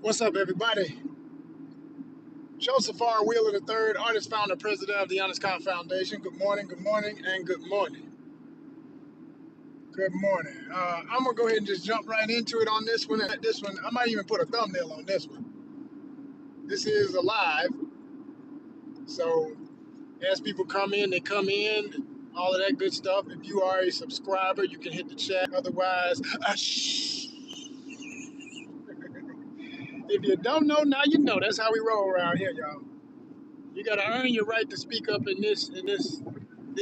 What's up, everybody? Joseph R. Wheeler III, artist, founder, president of the ONYXCON Foundation. Good morning, and good morning. Good morning. I'm going to go ahead and just jump right into it on this one. I might even put a thumbnail on this one. This is a live, so as people come in, they come in, all of that good stuff. If you are a subscriber, you can hit the chat. Otherwise, shh. If you don't know, now you know. That's how we roll around here, y'all. You got to earn your right to speak up in this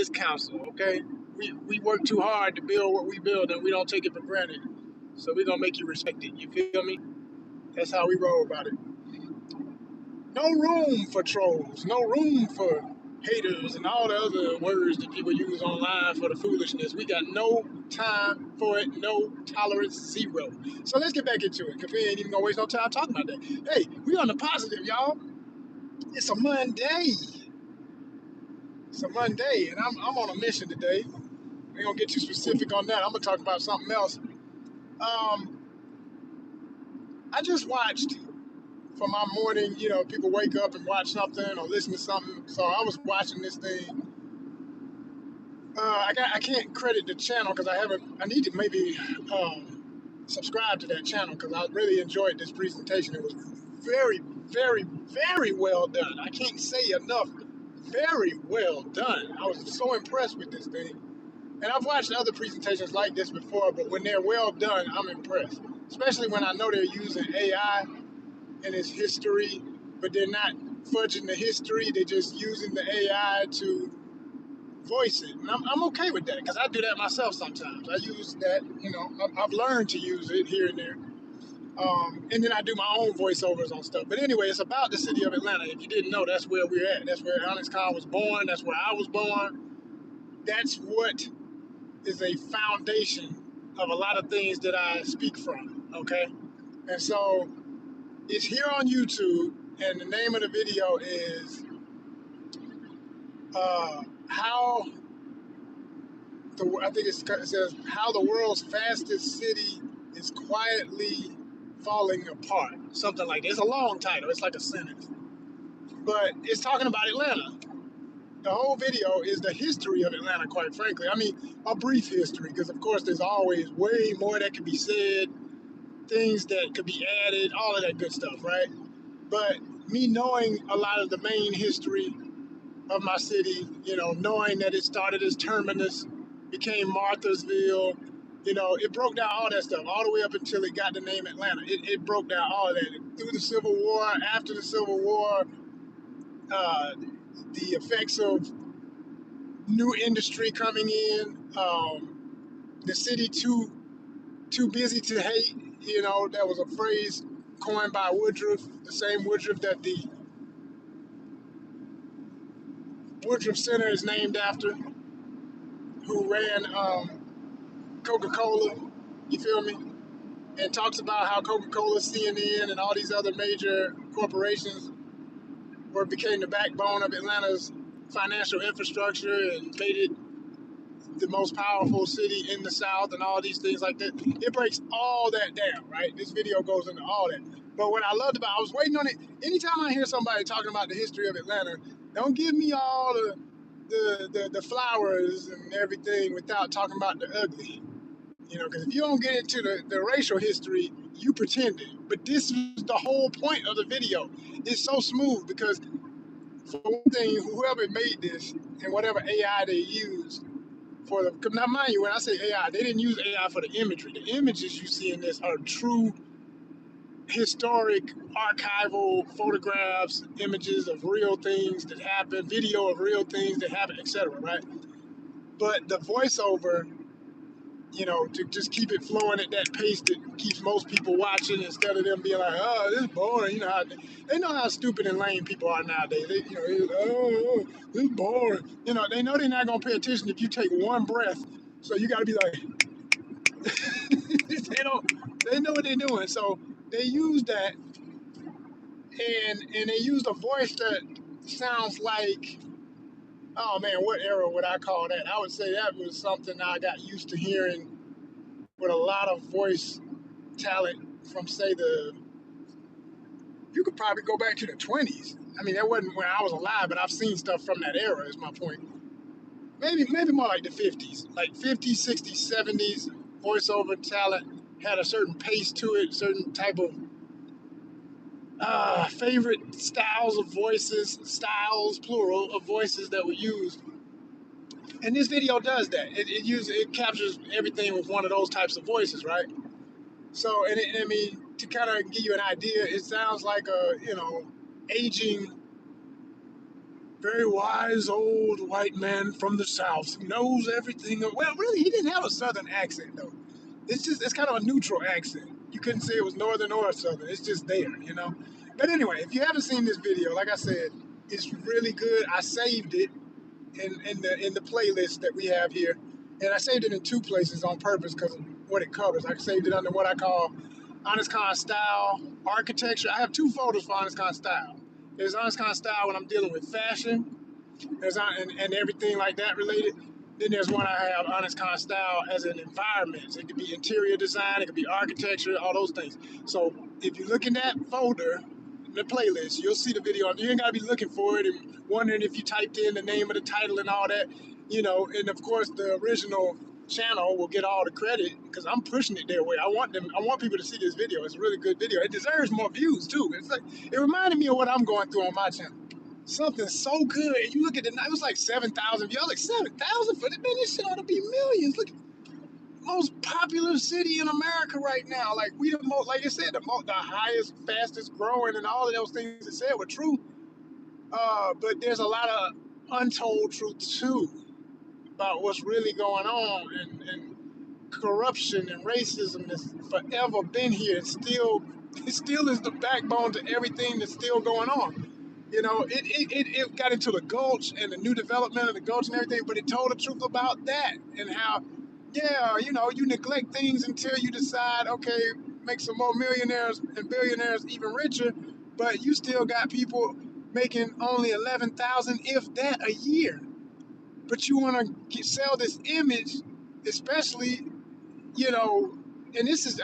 council, okay? We work too hard to build what we build, and we don't take it for granted. So we're gonna make you respect it. You feel me? That's how we roll about it. No room for trolls. No room for haters and all the other words that people use online for the foolishness. We got no time for it. No tolerance. Zero. So let's get back into it, because we ain't even gonna waste no time talking about that. Hey, we on the positive, y'all. It's a Monday. It's a Monday, and I'm on a mission today. We're gonna get too specific on that. I'm gonna talk about something else. I just watched for my morning. People wake up and watch something or listen to something. So I was watching this thing. I can't credit the channel because I haven't. I need to maybe subscribe to that channel because I really enjoyed this presentation. It was very, very, very well done. I can't say enough. Very well done. I was so impressed with this thing. And I've watched other presentations like this before, but when they're well done, I'm impressed. Especially when I know they're using AI and its history, but they're not fudging the history. They're just using the AI to voice it. And I'm okay with that because I do that myself sometimes. I use that, I've learned to use it here and there. And then I do my own voiceovers on stuff. But anyway, it's about the city of Atlanta. If you didn't know, that's where we're at. That's where ONYXCON was born. That's where I was born. That's what is a foundation of a lot of things that I speak from, okay? And so it's here on YouTube, and the name of the video is how I think it says how the world's fastest city is quietly falling apart, something like that. It's a long title. It's like a sentence, but it's talking about Atlanta. The whole video is the history of Atlanta, quite frankly. I mean, a brief history, because of course there's always way more that can be said, things that could be added, all of that good stuff, right? But me knowing a lot of the main history of my city, knowing that it started as Terminus, became Marthasville, it broke down all that stuff, all the way up until it got the name Atlanta. It broke down all of that. Through the Civil War, after the Civil War, the effects of new industry coming in, the city too busy to hate. That was a phrase coined by Woodruff, the same Woodruff that the Woodruff Center is named after, who ran Coca-Cola. You feel me? And talks about how Coca-Cola, CNN, and all these other major corporations became the backbone of Atlanta's financial infrastructure and made it the most powerful city in the South and all these things like that. It breaks all that down, right? This video goes into all that. But what I loved about I was waiting on it. Anytime I hear somebody talking about the history of Atlanta, don't give me all the flowers and everything without talking about the ugly. Because if you don't get into the racial history, you pretending. But this is the whole point of the video. It's so smooth because, for one thing, whoever made this and whatever AI they used, now mind you, when I say AI, they didn't use AI for the imagery. The images you see in this are true historic archival photographs, images of real things that happen, video of real things that happen, etc. Right? But the voiceover, to just keep it flowing at that pace that keeps most people watching instead of them being like, oh, this is boring. They know how stupid and lame people are nowadays. Oh, this is boring. They know they're not gonna pay attention if you take one breath. So you got to be like, they know what they're doing. So they use that, and they use a voice that sounds like, oh man, what era would I call that? I would say that was something I got used to hearing with a lot of voice talent from, say, the you could probably go back to the 20s. I mean, that wasn't when I was alive, but I've seen stuff from that era, is my point. Maybe more like the 50s, like 50s, 60s, 70s. Voiceover talent had a certain pace to it, certain type of favorite styles of voices, styles plural of voices that were used. And this video does that. It captures everything with one of those types of voices, right? So, I mean, to kind of give you an idea, it sounds like a aging, very wise old white man from the South who knows everything. Well, really, he didn't have a Southern accent though. It's kind of a neutral accent. You couldn't say it was Northern or Southern. It's just there. But anyway, if you haven't seen this video, like I said, it's really good. I saved it in the playlist that we have here, and I saved it in two places on purpose because of what it covers. I saved it under what I call ONYXCON style architecture. I have two folders for ONYXCON style. There's ONYXCON style when I'm dealing with fashion, and everything like that related. Then there's one I have ONYXCON style as an environment. So it could be interior design, it could be architecture, all those things. So if you look in that folder, the playlist, you'll see the video. You ain't gotta be looking for it and wondering if you typed in the name of the title and all that. And of course the original channel will get all the credit because I'm pushing it their way. I want people to see this video. It's a really good video. It deserves more views too. It reminded me of what I'm going through on my channel. Something so good. And you look at it was like 7,000 views. I was like, 7,000 for it? Man, this shit ought to be millions. Look, most popular city in America right now. Like we the most, like I said, the highest, fastest growing, and all of those things it said were true. But there's a lot of untold truth too about what's really going on, and corruption and racism has forever been here. It still is the backbone to everything that's still going on. It got into the Gulch and the new development of the Gulch and everything, but it told the truth about that and how, yeah, you neglect things until you decide, okay, make some more millionaires and billionaires even richer, but you still got people making only 11,000, if that, a year. But you want to sell this image, especially, and this is,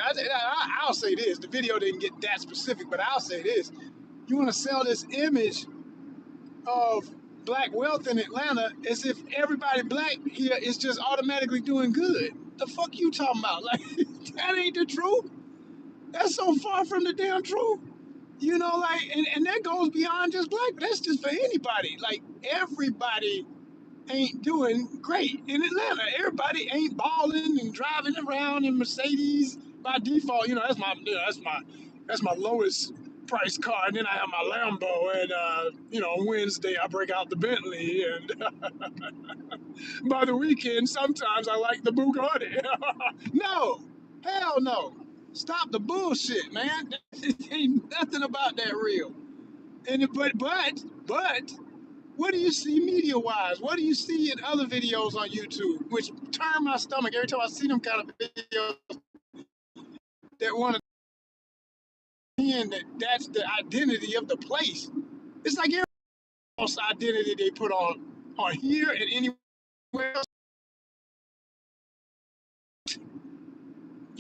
I'll say this, the video didn't get that specific, but I'll say this. You want to sell this image of black wealth in Atlanta as if everybody black here is just automatically doing good. The fuck you talking about? Like, that ain't the truth. That's so far from the damn truth. And that goes beyond just black. That's just for anybody. Like, everybody ain't doing great in Atlanta. Everybody ain't balling and driving around in Mercedes by default. That's my lowest price car. And then I have my Lambo, and on Wednesday I break out the Bentley, and by the weekend sometimes I like the Bugatti. No, hell no. Stop the bullshit, man. Ain't nothing about that real. But what do you see media-wise? What do you see in other videos on YouTube, which turn my stomach every time I see them kind of videos that want to pretend that that's the identity of the place? It's like every false identity they put on here and anywhere else.